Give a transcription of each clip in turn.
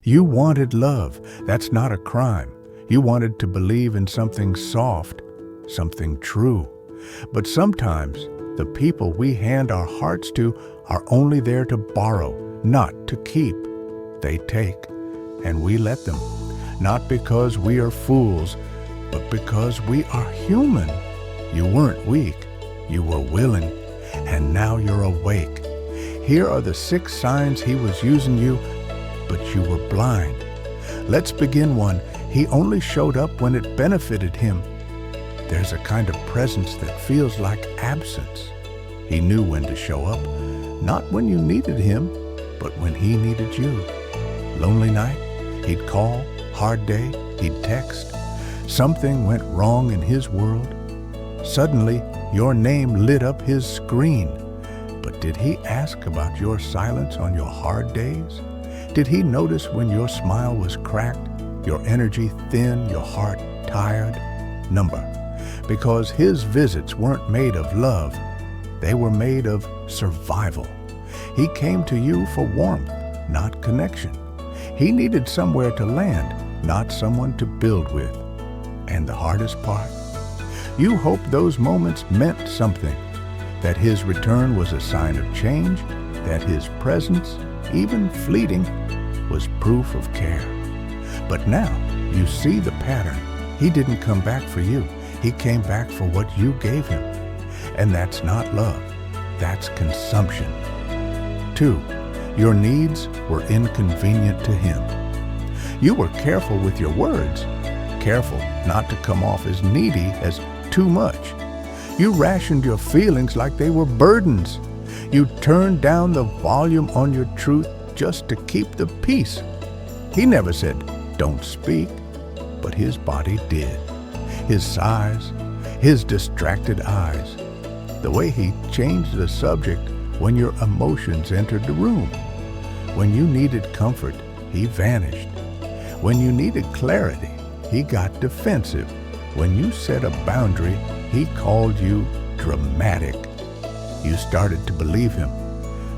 You wanted love. That's not a crime. You wanted to believe in something soft, something true. But sometimes the people we hand our hearts to are only there to borrow, not to keep. They take, and we let them. Not because we are fools, but because we are human. You weren't weak. You were willing, and now you're awake. Here are the 6 signs he was using you, but you were blind. Let's begin one. He only showed up when it benefited him. There's a kind of presence that feels like absence. He knew when to show up, not when you needed him, but when he needed you. Lonely night, he'd call. Hard day, he'd text. Something went wrong in his world. Suddenly, your name lit up his screen. But did he ask about your silence on your hard days? Did he notice when your smile was cracked, your energy thin, your heart tired? Number. Because his visits weren't made of love. They were made of survival. He came to you for warmth, not connection. He needed somewhere to land, not someone to build with. And the hardest part? You hoped those moments meant something, that his return was a sign of change, that his presence, even fleeting, was proof of care. But now you see the pattern. He didn't come back for you. He came back for what you gave him. And that's not love. That's consumption. 2, your needs were inconvenient to him. You were careful with your words, careful not to come off as needy, as too much. You rationed your feelings like they were burdens. You turned down the volume on your truth just to keep the peace. He never said, "Don't speak," but his body did. His sighs, his distracted eyes, the way he changed the subject when your emotions entered the room. When you needed comfort, he vanished. When you needed clarity, he got defensive. When you set a boundary, he called you dramatic. You started to believe him.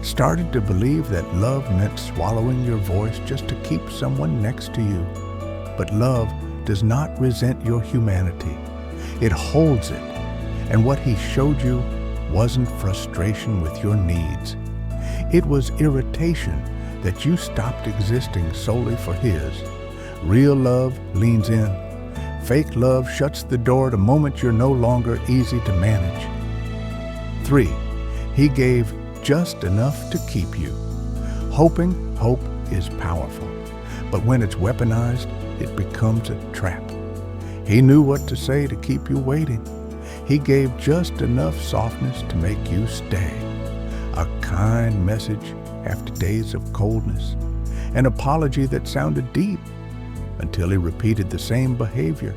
Started to believe that love meant swallowing your voice just to keep someone next to you. But love does not resent your humanity. It holds it. And what he showed you wasn't frustration with your needs. It was irritation that you stopped existing solely for his. Real love leans in. Fake love shuts the door the moment you're no longer easy to manage. 3, he gave just enough to keep you. Hoping hope is powerful, but when it's weaponized, it becomes a trap. He knew what to say to keep you waiting. He gave just enough softness to make you stay. A kind message after days of coldness. An apology that sounded deep until he repeated the same behavior.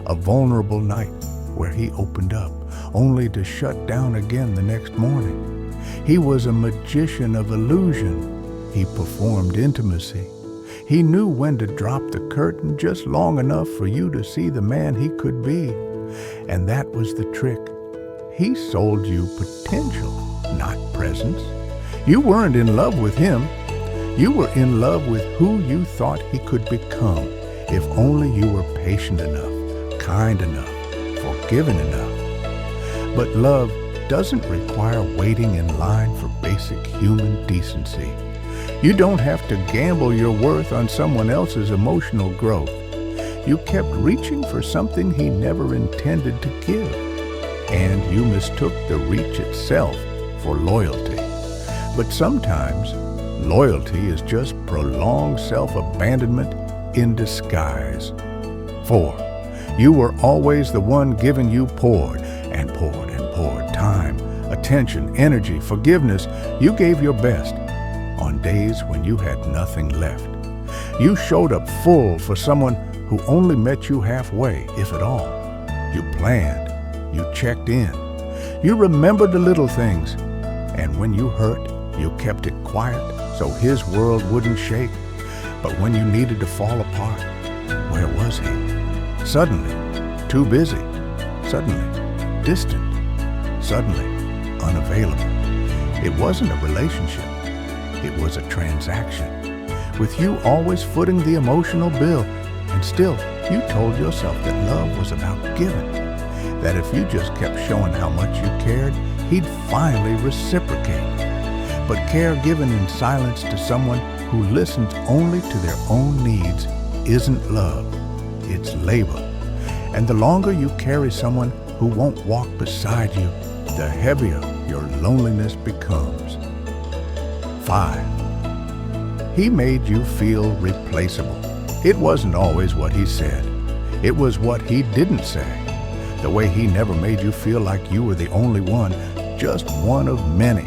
A vulnerable night where he opened up, only to shut down again the next morning. He was a magician of illusion. He performed intimacy. He knew when to drop the curtain just long enough for you to see the man he could be. And that was the trick. He sold you potential, not presence. You weren't in love with him. You were in love with who you thought he could become, if only you were patient enough, kind enough, forgiving enough. But love doesn't require waiting in line for basic human decency. You don't have to gamble your worth on someone else's emotional growth. You kept reaching for something he never intended to give, and you mistook the reach itself for loyalty. But sometimes, loyalty is just prolonged self-abandonment in disguise. 4, you were always the one giving. You poured and poured and poured time, attention, energy, forgiveness. You gave your best on days when you had nothing left. You showed up full for someone who only met you halfway, if at all. You planned, you checked in, you remembered the little things, and when you hurt, you kept it quiet so his world wouldn't shake. But when you needed to fall apart, where was he? Suddenly, too busy. Suddenly, distant. Suddenly, unavailable. It wasn't a relationship. It was a transaction. with you always footing the emotional bill. And still, you told yourself that love was about giving, that if you just kept showing how much you cared, he'd finally reciprocate. But care given in silence to someone who listens only to their own needs isn't love, it's labor. And the longer you carry someone who won't walk beside you, the heavier your loneliness becomes. 5. He made you feel replaceable. It wasn't always what he said. It was what he didn't say. The way he never made you feel like you were the only one, just one of many.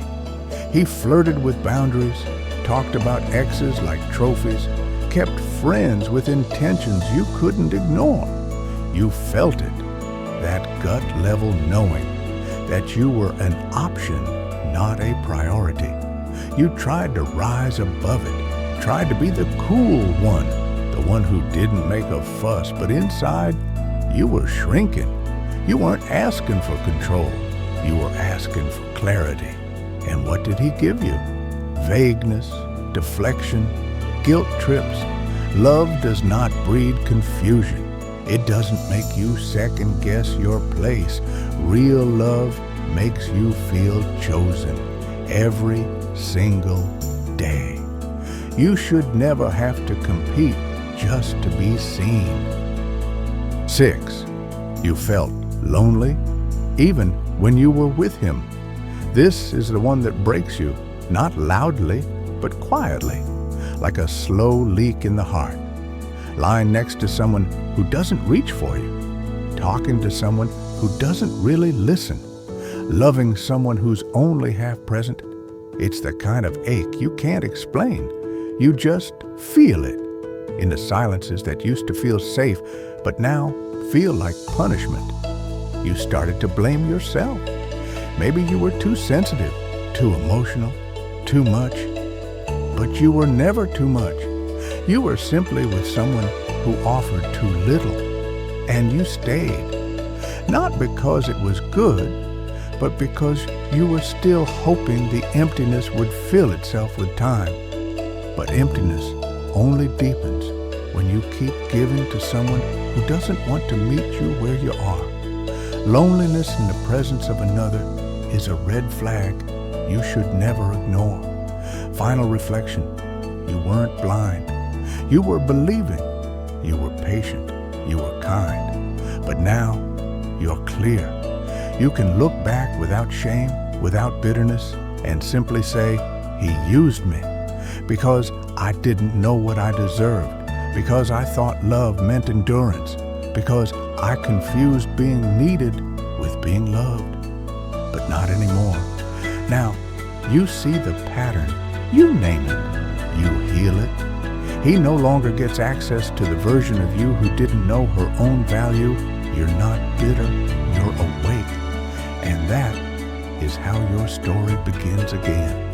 He flirted with boundaries, talked about exes like trophies, kept friends with intentions you couldn't ignore. You felt it, that gut-level knowing that you were an option, not a priority. You tried to rise above it, tried to be the cool one, the one who didn't make a fuss, but inside, you were shrinking. You weren't asking for control, you were asking for clarity. And what did he give you? Vagueness, deflection, guilt trips. Love does not breed confusion. It doesn't make you second guess your place. Real love makes you feel chosen every single day. You should never have to compete just to be seen. 6. You felt lonely even when you were with him. This is the one that breaks you, not loudly, but quietly, like a slow leak in the heart. Lying next to someone who doesn't reach for you, talking to someone who doesn't really listen, loving someone who's only half present. It's the kind of ache you can't explain. You just feel it in the silences that used to feel safe, but now feel like punishment. You started to blame yourself. Maybe you were too sensitive, too emotional, too much. But you were never too much. You were simply with someone who offered too little, and you stayed. Not because it was good, but because you were still hoping the emptiness would fill itself with time. But emptiness only deepens when you keep giving to someone who doesn't want to meet you where you are. Loneliness in the presence of another is a red flag you should never ignore. Final reflection, you weren't blind. You were believing. You were patient. You were kind. But now you're clear. You can look back without shame, without bitterness, and simply say, he used me because I didn't know what I deserved, because I thought love meant endurance, because I confused being needed with being loved. But not anymore. Now, you see the pattern. You name it. You heal it. He no longer gets access to the version of you who didn't know her own value. You're not bitter. You're awake. And that is how your story begins again.